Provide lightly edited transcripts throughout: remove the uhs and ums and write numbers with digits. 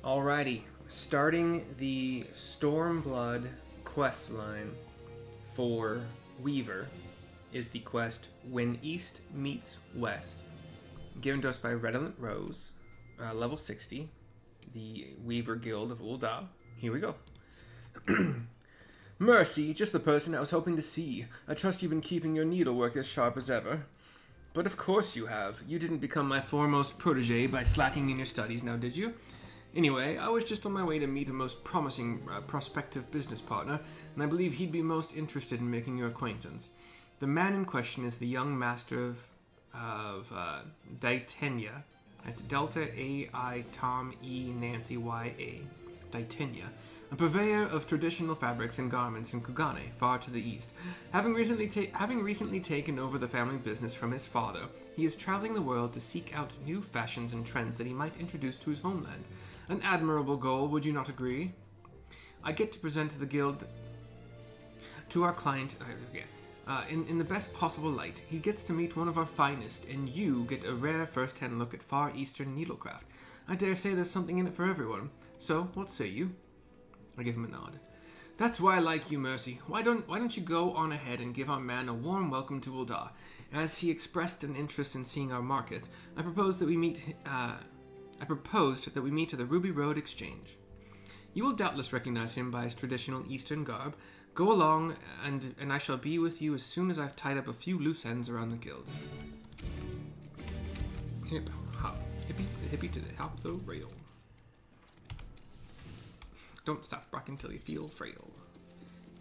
Alrighty, starting the Stormblood quest line for Weaver is the quest When East Meets West, given to us by Redolent Rose, level 60, the Weaver Guild of Ul'dah. Here we go. Mercy, just the person I was hoping to see. I trust you've been keeping your needlework as sharp as ever. But of course you have. You didn't become my foremost protege by slacking in your studies, now did you? Anyway, I was just on my way to meet a most promising prospective business partner, and I believe he'd be most interested in making your acquaintance. The man in question is the young master of Ditenia. That's Delta A-I Tom E Nancy Y-A. Ditenia. A purveyor of traditional fabrics and garments in Kugane, far to the east. Having recently taken over the family business from his father, he is traveling the world to seek out new fashions and trends that he might introduce to his homeland. An admirable goal, would you not agree? I get to present the guild to our client in the best possible light. He gets to meet one of our finest, and you get a rare first-hand look at Far Eastern needlecraft. I dare say there's something in it for everyone. So, what say you? I give him a nod. That's why I like you, Mercy. Why don't you go on ahead and give our man a warm welcome to Ul'dah? As he expressed an interest in seeing our markets, I proposed that we meet at the Ruby Road Exchange. You will doubtless recognize him by his traditional Eastern garb. Go along, and I shall be with you as soon as I've tied up a few loose ends around the guild. Hip hop, hippy to the hop the rail. Don't stop rocking till you feel frail.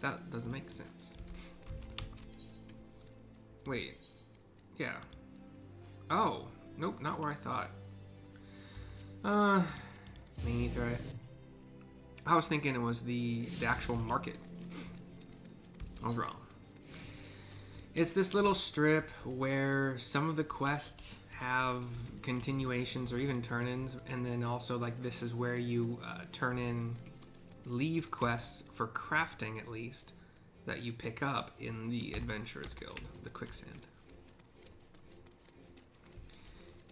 That doesn't make sense. Wait. Yeah. Oh. Nope, not where I thought. Maybe right. I was thinking it was the actual market. I was wrong. It's this little strip where some of the quests have continuations or even turn-ins, and then also like this is where you turn in leave quests for crafting, at least, that you pick up in the Adventurers Guild, the Quicksand.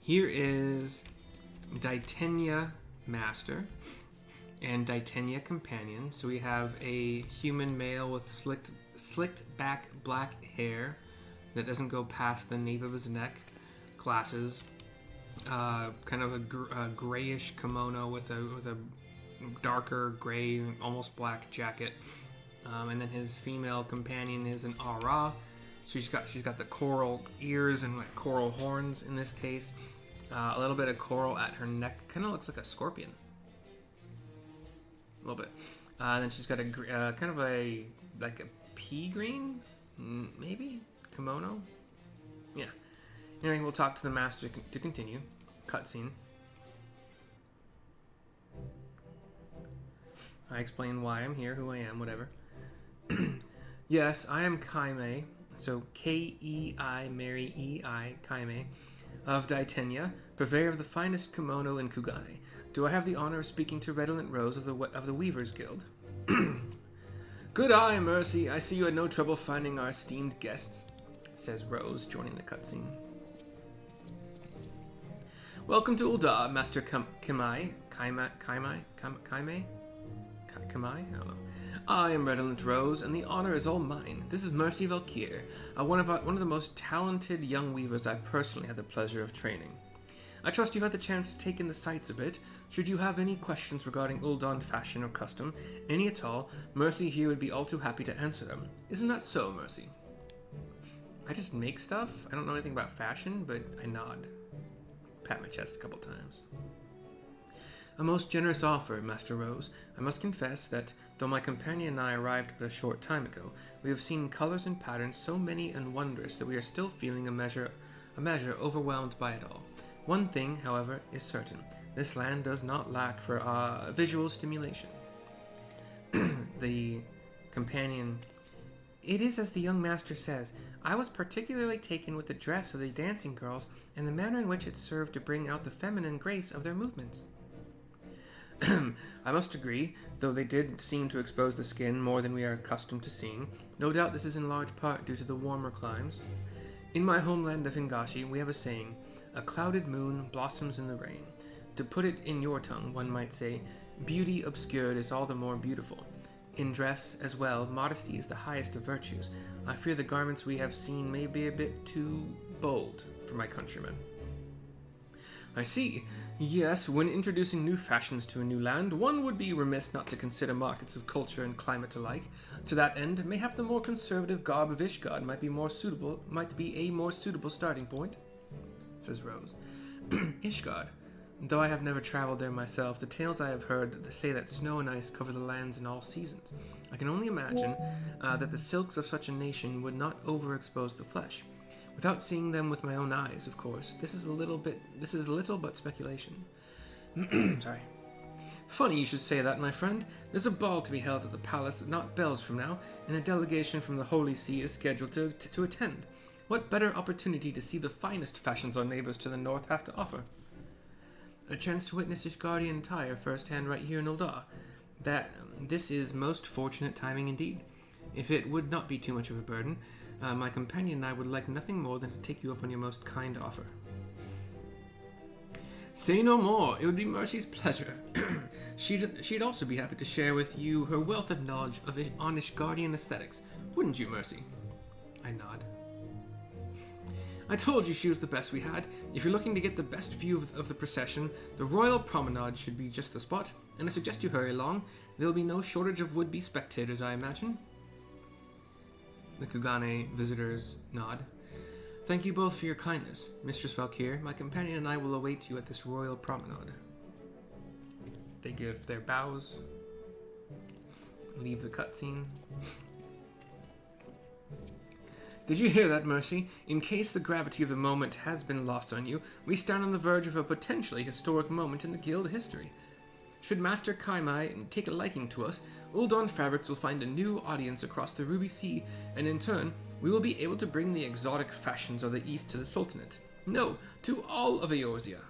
Here is Ditenia Master and Ditenia Companion. So we have a human male with slicked back black hair that doesn't go past the nape of his neck. Glasses, kind of a grayish kimono with a darker gray, almost black jacket, and then his female companion is an Ara. So she's got the coral ears and like coral horns in this case. A little bit of coral at her neck, kind of looks like a scorpion. A little bit. Then she's got a kind of a pea green, maybe kimono. Yeah. Anyway, we'll talk to the master to continue. Cutscene. I explain why I'm here, who I am, whatever. Yes, I am Kaime, so K-E-I, Mary E-I, Kaime, of Ditenia, purveyor of the finest kimono in Kugane. Do I have the honor of speaking to Redolent Rose of the Weavers Guild? Good eye, Mercy. I see you had no trouble finding our esteemed guests, says Rose, joining the cutscene. Welcome to Ul'dah, Master Kaime? I don't know. I am Redolent Rose, and the honor is all mine. This is Mercy Valkyr, one of the most talented young weavers I personally had the pleasure of training. I trust you've had the chance to take in the sights a bit. Should you have any questions regarding Ul'dah fashion or custom, any at all, Mercy here would be all too happy to answer them. Isn't that so, Mercy? I just make stuff. I don't know anything about fashion, but I nod. Pat my chest a couple times. A most generous offer, Master Rose. I must confess that, though my companion and I arrived but a short time ago, we have seen colors and patterns so many and wondrous that we are still feeling a measure overwhelmed by it all. One thing, however, is certain. This land does not lack for visual stimulation. The companion... It is as the young master says. I was particularly taken with the dress of the dancing girls and the manner in which it served to bring out the feminine grace of their movements. I must agree, though they did seem to expose the skin more than we are accustomed to seeing. No doubt this is in large part due to the warmer climes. In my homeland of Hingashi, we have a saying, a clouded moon blossoms in the rain. To put it in your tongue, one might say, beauty obscured is all the more beautiful. In dress, as well, modesty is the highest of virtues. I fear the garments we have seen may be a bit too bold for my countrymen. I see. Yes, when introducing new fashions to a new land, one would be remiss not to consider markets of culture and climate alike. To that end, mayhap the more conservative garb of Ishgard might be a more suitable starting point, says Rose. Ishgard. Though I have never traveled there myself, the tales I have heard say that snow and ice cover the lands in all seasons. I can only imagine that the silks of such a nation would not overexpose the flesh. Without seeing them with my own eyes, of course, this is little but speculation. Sorry. Funny you should say that, my friend. There's a ball to be held at the palace not bells from now, and a delegation from the Holy See is scheduled to attend. What better opportunity to see the finest fashions our neighbors to the north have to offer? A chance to witness Ishgardian attire firsthand right here in Uldar. This is most fortunate timing indeed. If it would not be too much of a burden, my companion and I would like nothing more than to take you up on your most kind offer. Say no more. It would be Mercy's pleasure. She'd also be happy to share with you her wealth of knowledge on Ishgardian aesthetics. Wouldn't you, Mercy? I nod. I told you she was the best we had. If you're looking to get the best view of the procession, the Royal Promenade should be just the spot, and I suggest you hurry along. There'll be no shortage of would-be spectators, I imagine. The Kugane visitors nod. Thank you both for your kindness. Mistress Valkyr, my companion and I will await you at this Royal Promenade. They give their bows, leave the cutscene. Did you hear that, Mercy? In case the gravity of the moment has been lost on you, we stand on the verge of a potentially historic moment in the guild history. Should Master Kaimai take a liking to us, Uldon Fabrics will find a new audience across the Ruby Sea, and in turn, we will be able to bring the exotic fashions of the East to the Sultanate. No, to all of Eorzea.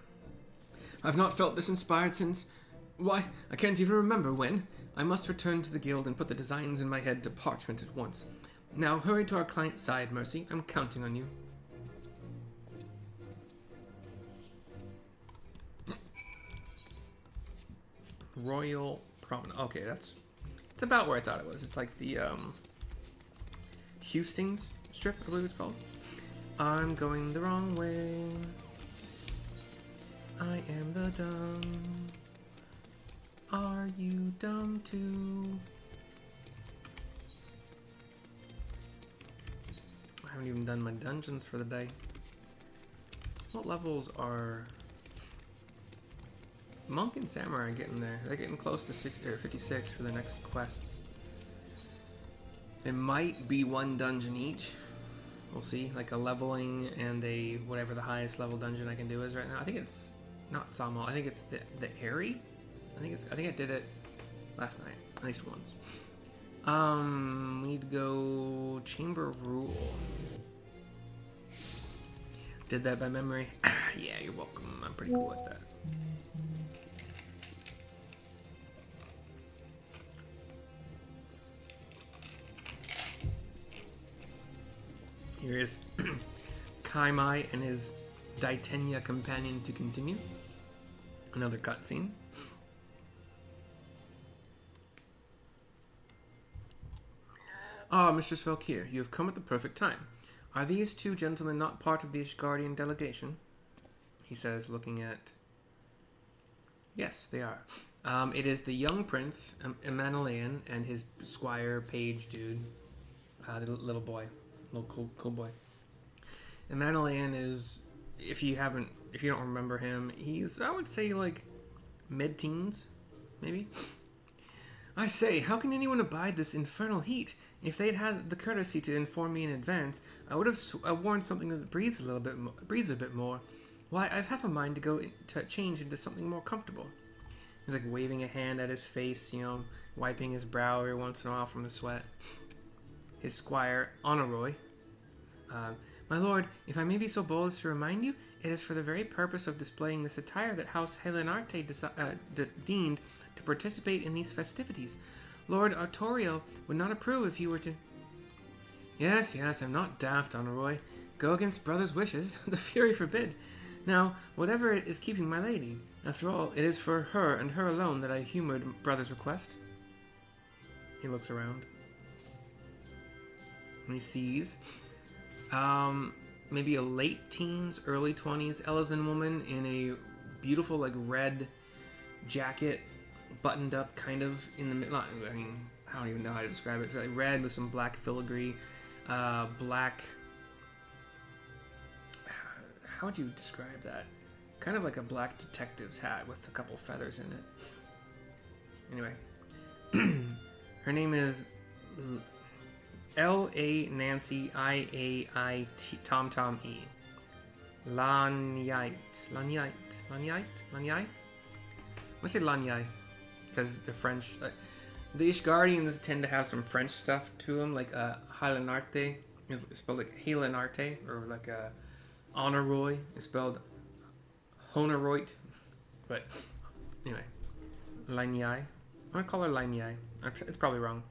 I've not felt this inspired since... Why, I can't even remember when. I must return to the guild and put the designs in my head to parchment at once. Now, hurry to our client's side, Mercy. I'm counting on you. Royal Promenade. Okay, it's about where I thought it was. It's like the, Hustings strip, I believe it's called. I'm going the wrong way. I am the dumb. Are you dumb too? I haven't even done my dungeons for the day. What levels are Monk and Samurai getting there? They're getting close to 56 for the next quests. It might be one dungeon each. We'll see, like a leveling and a whatever the highest level dungeon I can do is right now. I think it's not Samo. I think it's the Airy. I think I did it last night, at least once. We need to go Chamber of Rule. Did that by memory. Yeah, you're welcome. I'm pretty cool with that. Here is Kaimai and his Daitenya companion to continue. Another cutscene. Ah, Mistress Valkyr, you have come at the perfect time. Are these two gentlemen not part of the Ishgardian delegation? He says, looking at... Yes, they are. It is the young prince, Emanuelian, and his squire, page dude. The little boy. Little cool boy. Emanuelian is, if you don't remember him, he's, I would say, like, mid-teens, maybe? I say, how can anyone abide this infernal heat? If they'd had the courtesy to inform me in advance, I would have worn something that breathes a bit more. Why, I've half a mind to go to change into something more comfortable. He's like waving a hand at his face, wiping his brow every once in a while from the sweat. His squire, Honoroy. My lord, if I may be so bold as to remind you, it is for the very purpose of displaying this attire that House Helenarte deemed to participate in these festivities. Lord Artorio would not approve if you were to... Yes, I'm not daft, Honoroy. Go against brother's wishes. The fury forbid. Now, whatever it is keeping my lady, After all, it is for her and her alone that I humored brother's request. He looks around. And he sees maybe a late teens, early 20s Elizan woman in a beautiful, like, red jacket, buttoned up kind of in the middle. I mean, I don't even know how to describe it. It's like red with some black filigree, black. How would you describe that? Kind of like a black detective's hat with a couple feathers in it. Anyway, her name is L.A. Nancy I.A.I.T. Tom Tom E. Lanyite. I'm gonna say Lanyai because the French. The Ishgardians tend to have some French stuff to them, like Halenarte is spelled like Halenarte, or like Honorroy is spelled Honoroit. But anyway, Lanyai. I'm gonna call her Lanyai. It's probably wrong.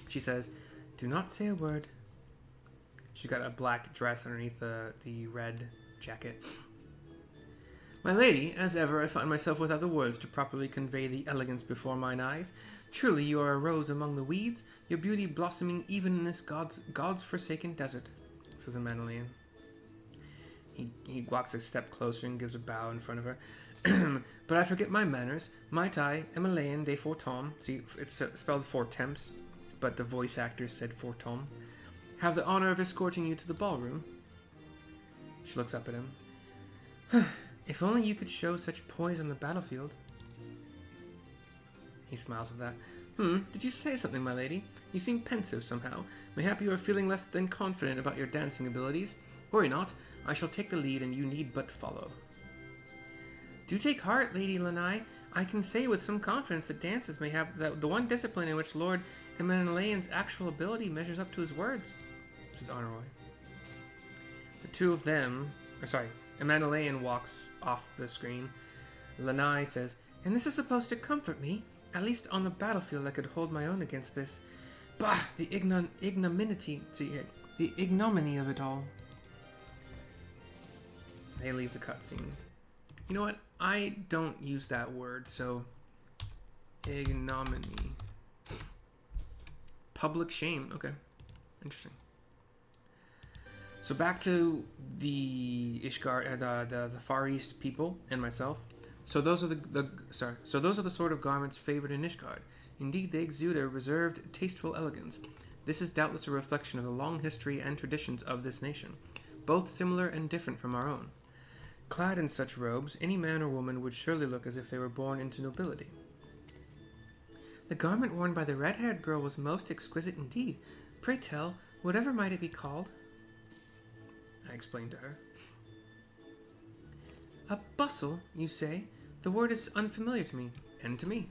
She says, "Do not say a word." She's got a black dress underneath the red jacket. My lady, as ever, I find myself without the words to properly convey the elegance before mine eyes. Truly, you are a rose among the weeds, your beauty blossoming even in this God's forsaken desert, says Emmanuelian. He walks a step closer and gives a bow in front of her. But I forget my manners. Might I, Emilian de Fortom, see, it's spelled four temps, but the voice actors said Fortom, have the honor of escorting you to the ballroom? She looks up at him. If only you could show such poise on the battlefield. He smiles at that. Did you say something, my lady? You seem pensive somehow. Mayhap you are feeling less than confident about your dancing abilities. Worry not, I shall take the lead and you need but follow. Do take heart, Lady Lanai. I can say with some confidence that dances may have the one discipline in which Lord Emmanuelian's actual ability measures up to his words, says Honorroy. The two of them, Emmanuelian walks off the screen. Lanai says, and this is supposed to comfort me. At least on the battlefield I could hold my own against this. Bah! The ignominy of it all. They leave the cutscene. You know what? I don't use that word, so... Ignominy. Public shame. Okay. Interesting. So back to the the Far East people and myself. So those are the sort of garments favored in Ishgard. Indeed, they exude a reserved, tasteful elegance. This is doubtless a reflection of the long history and traditions of this nation, both similar and different from our own. Clad in such robes, any man or woman would surely look as if they were born into nobility. The garment worn by the red-haired girl was most exquisite indeed. Pray tell, whatever might it be called? I explained to her. A bustle, you say? The word is unfamiliar to me, and to me.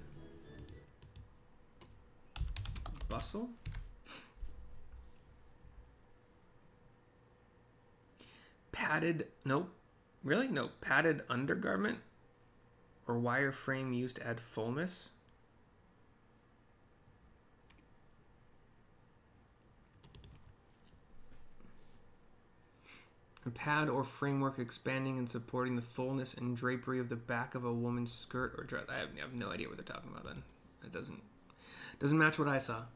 Bustle? Padded, nope. Really? No, padded undergarment? Or wire frame used to add fullness? A pad or framework expanding and supporting the fullness and drapery of the back of a woman's skirt or dress. I have no idea what they're talking about then. It doesn't match what I saw.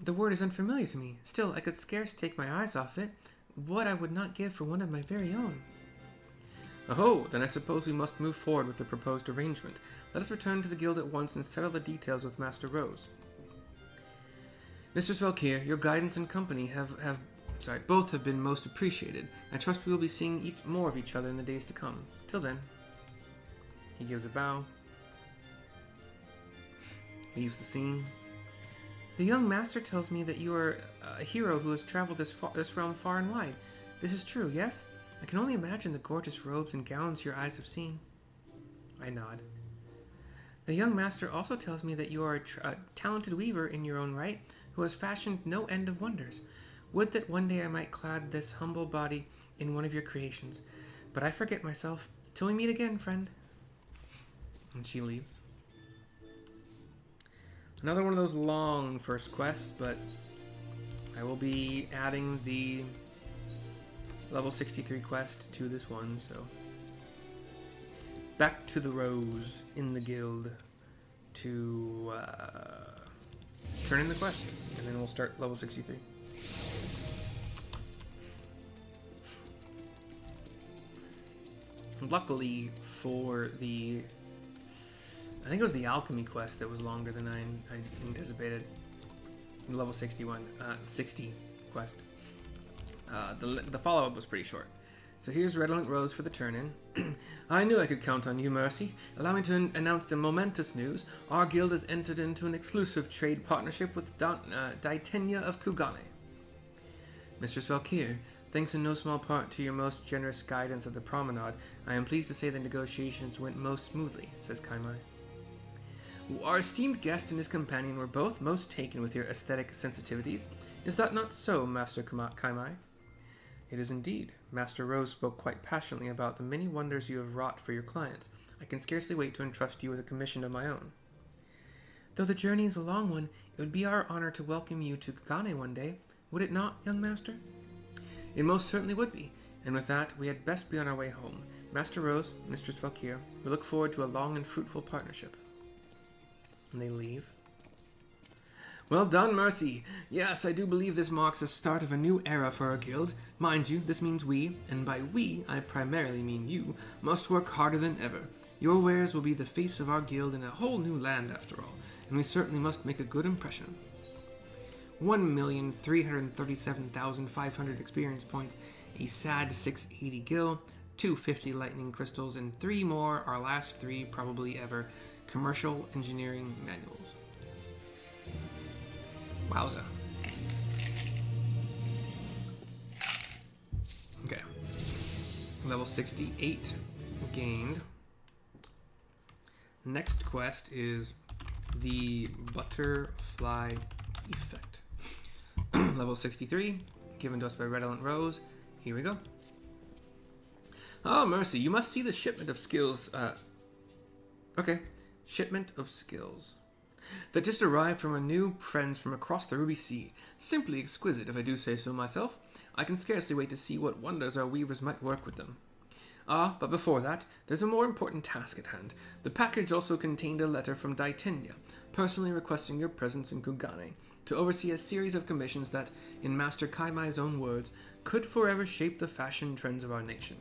The word is unfamiliar to me. Still, I could scarce take my eyes off it. What I would not give for one of my very own. Oh, then I suppose we must move forward with the proposed arrangement. Let us return to the guild at once and settle the details with Master Rose. Mr. Svelkir, your guidance and company both have been most appreciated. I trust we will be seeing more of each other in the days to come. Till then. He gives a bow. Leaves the scene. The young master tells me that you are a hero who has traveled this realm far and wide. This is true, yes? I can only imagine the gorgeous robes and gowns your eyes have seen. I nod. The young master also tells me that you are a talented weaver in your own right, who has fashioned no end of wonders. Would that one day I might clad this humble body in one of your creations. But I forget myself. Till we meet again, friend. And she leaves. Another one of those long first quests, but I will be adding the level 63 quest to this one, so back to the Rose in the guild to turn in the quest, and then we'll start level 63. Luckily for the, I think it was the alchemy quest that was longer than I anticipated. Level 60 quest. The follow-up was pretty short. So here's Redolent Rose for the turn-in. I knew I could count on you, Mercy. Allow me to announce the momentous news. Our guild has entered into an exclusive trade partnership with Daitenya of Kugane. Mistress Valkyr, thanks in no small part to your most generous guidance of the promenade, I am pleased to say the negotiations went most smoothly, says Kaimai. Our esteemed guest and his companion were both most taken with your aesthetic sensitivities. Is that not so, Master Kaimai? It is indeed. Master Rose spoke quite passionately about the many wonders you have wrought for your clients. I can scarcely wait to entrust you with a commission of my own. Though the journey is a long one, it would be our honor to welcome you to Kugane one day. Would it not, young master? It most certainly would be, and with that, we had best be on our way home. Master Rose, Mistress Valkyr, we look forward to a long and fruitful partnership. And they leave. Well done, Mercy. Yes, I do believe this marks the start of a new era for our guild. Mind you, this means we, and by we, I primarily mean you, must work harder than ever. Your wares will be the face of our guild in a whole new land, after all, and we certainly must make a good impression. 1,337,500 experience points, a sad 680 gil, 250 lightning crystals, and 3 more, our last 3 probably ever, commercial engineering manuals. Wowza. Okay. Level 68 gained. Next quest is the Butterfly Effect. Level 63, given to us by Redolent Rose. Here we go. Oh, Mercy, you must see the shipment of skills. Okay. Shipment of skills. That just arrived from our new friends from across the Ruby Sea. Simply exquisite, if I do say so myself. I can scarcely wait to see what wonders our weavers might work with them. But before that, there's a more important task at hand. The package also contained a letter from Daitenya, personally requesting your presence in Kugane, to oversee a series of commissions that, in Master Kaimai's own words, could forever shape the fashion trends of our nation.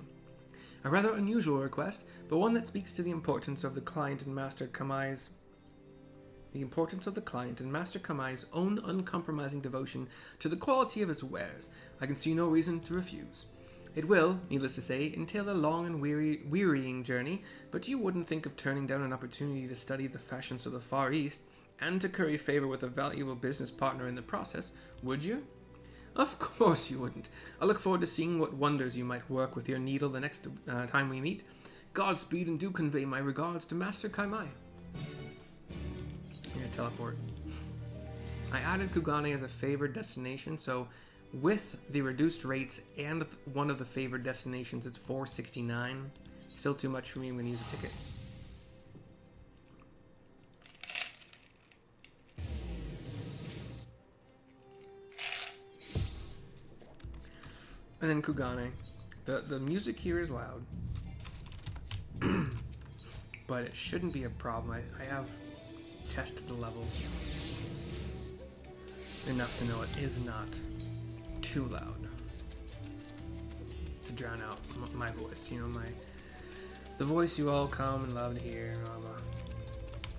A rather unusual request, but one that speaks to the importance of the client and Master Kamai's own uncompromising devotion to the quality of his wares. I can see no reason to refuse. It will, needless to say, entail a long and wearying journey, but you wouldn't think of turning down an opportunity to study the fashions of the Far East, and to curry favor with a valuable business partner in the process, would you? Of course you wouldn't. I look forward to seeing what wonders you might work with your needle the next time we meet. Godspeed, and do convey my regards to Master Kaimai. Here, teleport. I added Kugane as a favored destination, so with the reduced rates and one of the favored destinations, it's 469. Still too much for me. I'm going to use a ticket. And then Kugane. The music here is loud, but it shouldn't be a problem. I have tested the levels enough to know it is not too loud to drown out my voice. You know, the voice you all come and love to hear. Blah, blah.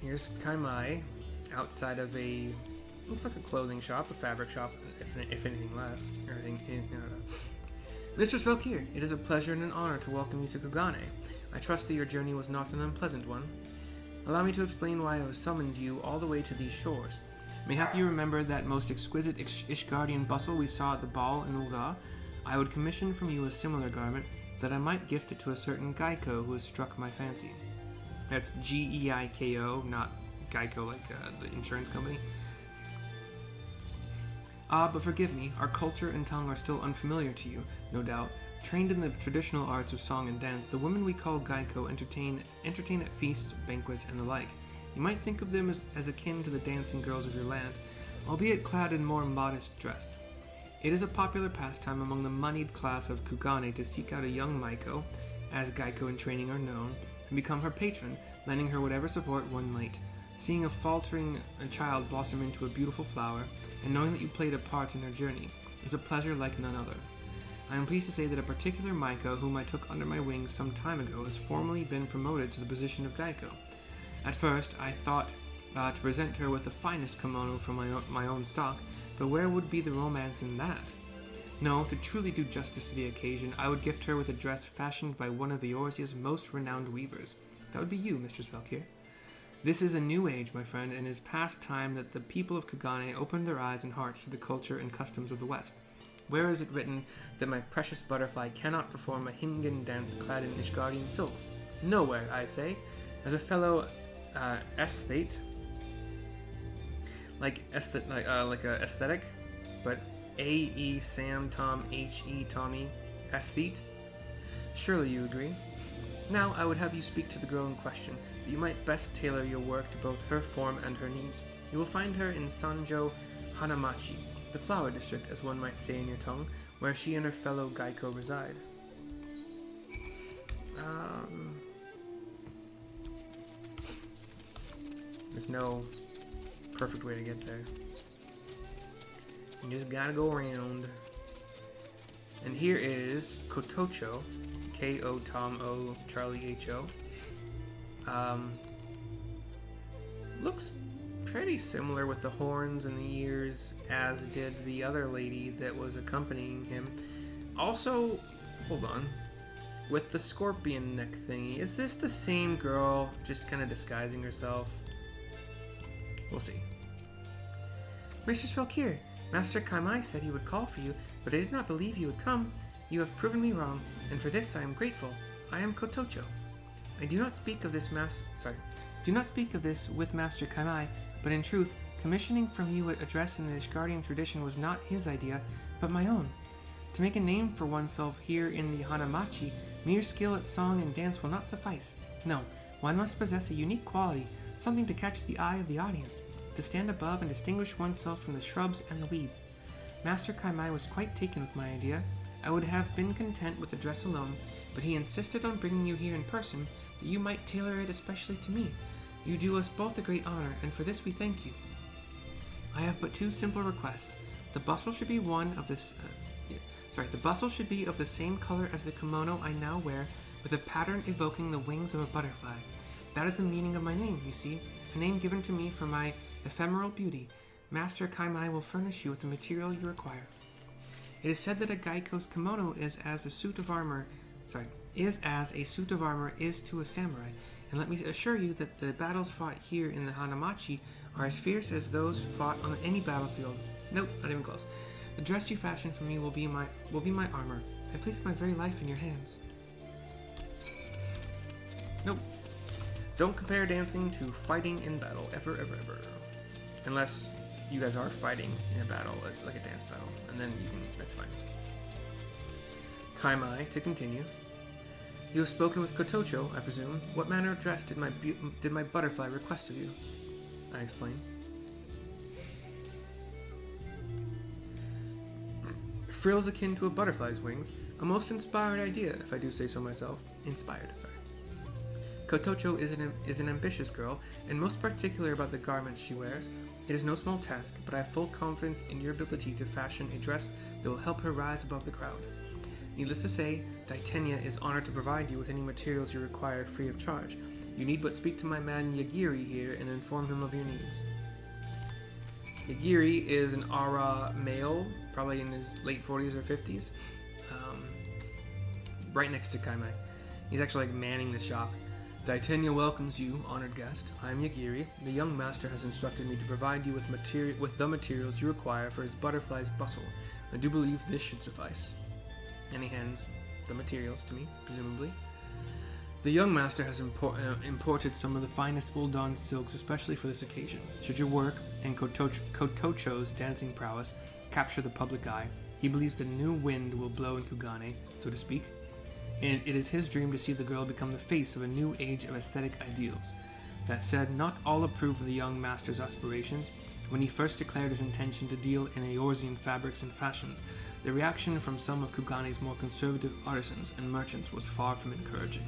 Here's Kaimai outside of a, looks like a clothing shop, a fabric shop, if anything less. Mistress Valkyr, it is a pleasure and an honor to welcome you to Kugane. I trust that your journey was not an unpleasant one. Allow me to explain why I have summoned you all the way to these shores. Mayhap you remember that most exquisite Ishgardian bustle we saw at the ball in Ul'dah? I would commission from you a similar garment, that I might gift it to a certain Geico who has struck my fancy. That's G-E-I-K-O, not Geico like the insurance company. But forgive me, our culture and tongue are still unfamiliar to you, no doubt. Trained in the traditional arts of song and dance, the women we call Geico entertain at feasts, banquets, and the like. You might think of them as akin to the dancing girls of your land, albeit clad in more modest dress. It is a popular pastime among the moneyed class of Kugane to seek out a young Maiko, as Geico in training are known, and become her patron, lending her whatever support one might. Seeing a faltering child blossom into a beautiful flower, and knowing that you played a part in her journey, is a pleasure like none other. I am pleased to say that a particular Maiko whom I took under my wing some time ago has formally been promoted to the position of Gaiko. At first, I thought to present her with the finest kimono from my own stock, but where would be the romance in that? No, to truly do justice to the occasion, I would gift her with a dress fashioned by one of Eorzea's most renowned weavers. That would be you, Mistress Valkyr. This is a new age, my friend, and it is past time that the people of Kugane opened their eyes and hearts to the culture and customs of the West. Where is it written that my precious butterfly cannot perform a Hingen dance clad in Nishgardian silks? Nowhere, I say. As a fellow aesthete, like a aesthetic, but A-E Sam Tom H-E Tommy aesthete. Surely you agree. Now I would have you speak to the girl in question, that you might best tailor your work to both her form and her needs. You will find her in Sanjo Hanamachi, the flower district, as one might say in your tongue, where she and her fellow Gaiko reside. There's no perfect way to get there. You just gotta go around. And here is Kotocho, K-O Tom O Charlie H-O. Looks pretty similar with the horns and the ears as did the other lady that was accompanying him. Also, hold on, with the scorpion neck thingy, is this the same girl just kind of disguising herself? We'll see. Mistress Valkyr, Master Kaimai said he would call for you, but I did not believe you would come. You have proven me wrong, and for this I am grateful. I am Kotocho. I do not speak of this with Master Kaimai, but in truth, commissioning from you a dress in the Ishgardian tradition was not his idea, but my own. To make a name for oneself here in the Hanamachi, mere skill at song and dance will not suffice. No, one must possess a unique quality, something to catch the eye of the audience, to stand above and distinguish oneself from the shrubs and the weeds. Master Kaimai was quite taken with my idea. I would have been content with the dress alone, but he insisted on bringing you here in person, that you might tailor it especially to me. You do us both a great honor, and for this we thank you. I have but two simple requests. The bustle should be the bustle should be of the same color as the kimono I now wear, with a pattern evoking the wings of a butterfly. That is the meaning of my name, you see, a name given to me for my ephemeral beauty. Master Kaimai will furnish you with the material you require. It is said that a Gaiko's kimono is as a suit of armor is to a samurai, and let me assure you that the battles fought here in the Hanamachi are as fierce as those fought on any battlefield. Nope, not even close. The dress you fashion for me will be my armor. I place my very life in your hands. Nope. Don't compare dancing to fighting in battle, ever, ever, ever. Unless you guys are fighting in a battle, it's like a dance battle, and then that's fine. Kaimai, to continue. You have spoken with Kotocho, I presume. What manner of dress did my butterfly request of you? I explained. Frills akin to a butterfly's wings. A most inspired idea, if I do say so myself. Inspired, sorry. Kotocho is an ambitious girl, and most particular about the garments she wears. It is no small task, but I have full confidence in your ability to fashion a dress that will help her rise above the crowd. Needless to say, Daitenya is honored to provide you with any materials you require free of charge. You need but speak to my man Yagiri here and inform him of your needs. Yagiri is an Ara male, probably in his late 40s or 50s, right next to Kaimai. He's actually manning the shop. Daitenya welcomes you, honored guest. I am Yagiri. The young master has instructed me to provide you with the materials you require for his butterfly's bustle. I do believe this should suffice. And he hands the materials to me, presumably. The young master has imported some of the finest Uldan silks especially for this occasion. Should your work and Kotocho's dancing prowess capture the public eye, he believes that a new wind will blow in Kugane, so to speak, and it is his dream to see the girl become the face of a new age of aesthetic ideals. That said, not all approve of the young master's aspirations. When he first declared his intention to deal in Eorzean fabrics and fashions, the reaction from some of Kugane's more conservative artisans and merchants was far from encouraging.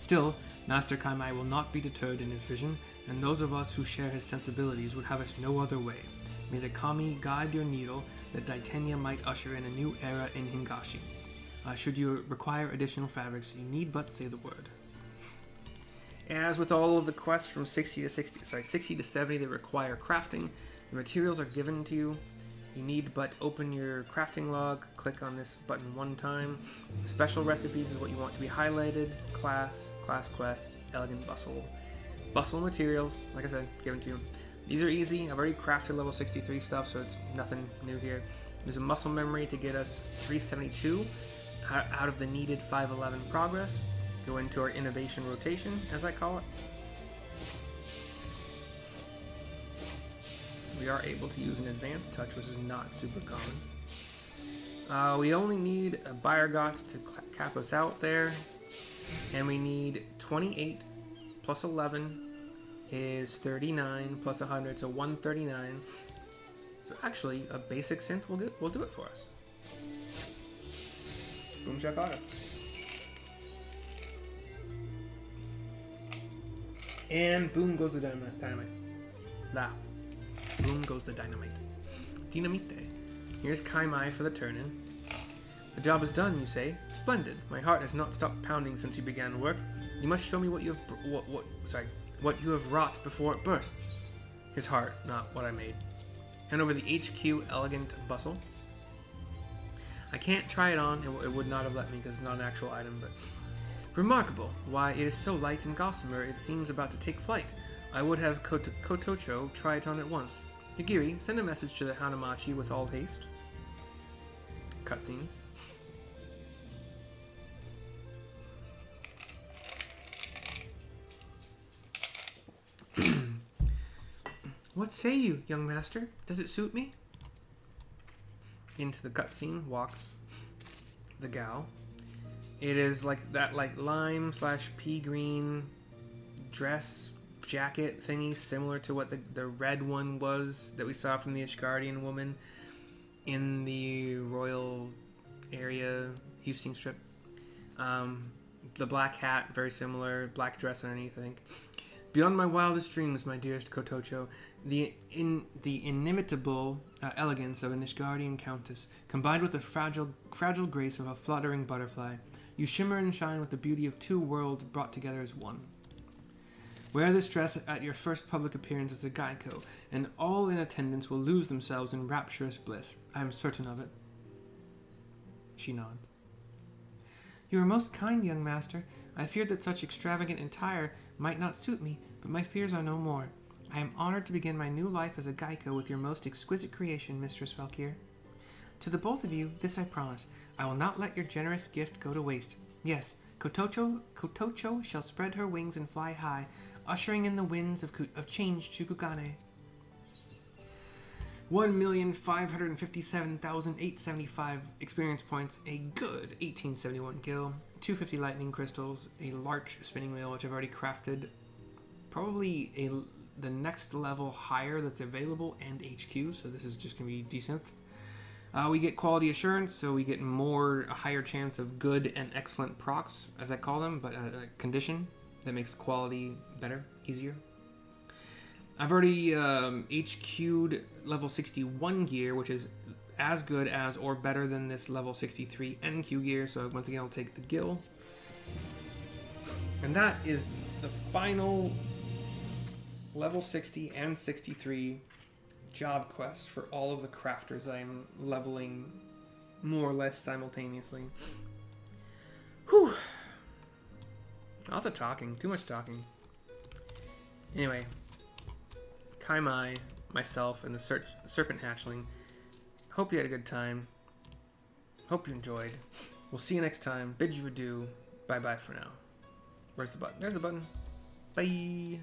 Still, Master Kaimai will not be deterred in his vision, and those of us who share his sensibilities would have it no other way. May the Kami guide your needle, that Daitenya might usher in a new era in Hingashi. Should you require additional fabrics, you need but say the word. As with all of the quests from 60 to 70 that require crafting, the materials are given to you. You need but open your crafting log, click on this button one time. Special recipes is what you want to be highlighted. Class quest, elegant bustle. Bustle materials, like I said, given to you. These are easy. I've already crafted level 63 stuff, so it's nothing new here. There's a muscle memory to get us 372 out of the needed 511 progress. Go into our innovation rotation, as I call it. We are able to use an advanced touch, which is not super common. We only need a Bayergots to cap us out there. And we need 28 plus 11 is 39 plus 100, so 139. So actually, a basic synth will do it for us. Boom shakalaka. And boom goes the dynamite. La. Boom goes the dynamite. Dynamite. Here's Kaimai for the turn-in. The job is done, you say. Splendid. My heart has not stopped pounding since you began work. You must show me what you have what you have wrought before it bursts. His heart, not what I made. Hand over the HQ Elegant Bustle. I can't try it on. It would not have let me because it's not an actual item, but remarkable. Why, it is so light and gossamer, it seems about to take flight. I would have Kotocho try it on at once. Higiri, send a message to the Hanamachi with all haste. Cutscene. What say you, young master? Does it suit me? Into the cutscene walks the gal. It is like that, lime / pea green dress jacket thingy, similar to what the red one was that we saw from the Ishgardian woman in the royal area Husting strip. The black hat, very similar, black dress underneath, I think. Beyond my wildest dreams, my dearest Kotocho, the inimitable elegance of an Ishgardian countess, combined with the fragile grace of a fluttering butterfly, you shimmer and shine with the beauty of two worlds brought together as one. Wear this dress at your first public appearance as a Gaiko, and all in attendance will lose themselves in rapturous bliss. I am certain of it. She nods. You are most kind, young master. I feared that such extravagant attire might not suit me, but my fears are no more. I am honored to begin my new life as a Gaiko with your most exquisite creation, Mistress Valkyr. To the both of you, this I promise. I will not let your generous gift go to waste. Yes, Kotocho shall spread her wings and fly high, ushering in the winds of change to Kugane. 1,557,875 experience points, a good 1871 gil, 250 lightning crystals, a large spinning wheel, which I've already crafted, probably the next level higher that's available, and HQ, so this is just going to be decent. We get quality assurance, so we get a higher chance of good and excellent procs, as I call them, but a condition that makes quality better, easier. I've already HQ'd level 61 gear, which is as good as or better than this level 63 NQ gear, so once again I'll take the gil. And that is the final level 60 and 63 job quest for all of the crafters I'm leveling more or less simultaneously. Whew. Lots of talking. Too much talking. Anyway. Kaimai, myself, and the Serpent Hatchling. Hope you had a good time. Hope you enjoyed. We'll see you next time. Bid you adieu. Bye-bye for now. Where's the button? There's the button. Bye.